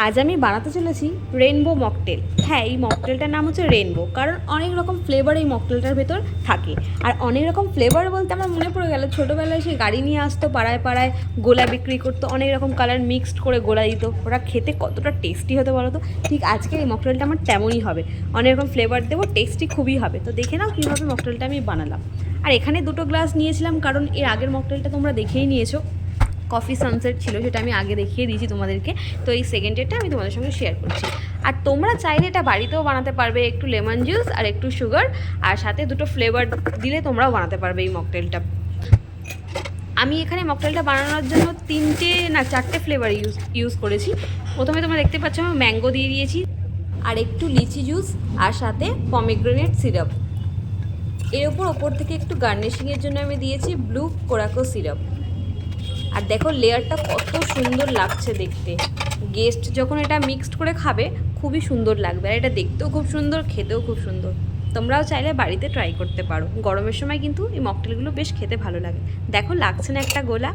আজ আমি বানাতে চলেছি রেনবো মকটেল। হ্যাঁ, এই মকটেলটার নাম হচ্ছে রেনবো, কারণ অনেক রকম ফ্লেভার এই মকটেলটার ভেতর থাকে। আর অনেক রকম ফ্লেভার বলতে আমার মনে পড়ে গেল, ছোটোবেলায় সে গাড়ি নিয়ে আসতো, পাড়ায় পাড়ায় গোলা বিক্রি করতো, অনেক রকম কালার মিক্সড করে গোলা দিত। ওরা খেতে কতটা টেস্টি হতো বলো তো। ঠিক আজকে এই মকটেলটা আমার তেমনই হবে, অনেক রকম ফ্লেভার দেবো, টেস্টি খুবই হবে। তো দেখে নাও কীভাবে মকটেলটা আমি বানালাম। আর এখানে 2টো গ্লাস নিয়েছিলাম, কারণ এর আগের মকটেলটা তোমরা দেখেই নিয়েছো, কফি সানসেট ছিল, সেটা আমি আগে দেখিয়ে দিয়েছি তোমাদেরকে। তো এই সেকেন্ডেরটা আমি তোমাদের সঙ্গে শেয়ার করছি। আর তোমরা চাইলে এটা বাড়িতেও বানাতে পারবে, একটু লেমন জুস আর একটু সুগার আর সাথে 2টো ফ্লেভার দিলে তোমরাও বানাতে পারবে এই মকটেলটা। আমি এখানে মকটেলটা বানানোর জন্য 4টে ফ্লেভার ইউজ করেছি। প্রথমে তোমরা দেখতে পাচ্ছ আমি ম্যাঙ্গো দিয়ে দিয়েছি, আর একটু লিচি জুস, আর সাথে পমিগ্রেনেট সিরাপ। এর ওপর থেকে একটু গার্নিশিংয়ের জন্য আমি দিয়েছি ব্লু কোরাকো সিরাপ। আর দেখো লেয়ারটা কত সুন্দর লাগছে দেখতে। গেস্ট যখন এটা মিক্সড করে খাবে খুবই সুন্দর লাগবে, আর এটা দেখতেও খুব সুন্দর, খেতেও খুব সুন্দর। তোমরাও চাইলে বাড়িতে ট্রাই করতে পারো। গরমের সময় কিন্তু এই মকটেলগুলো বেশ খেতে ভালো লাগে। দেখো লাগছে না একটা গোলা।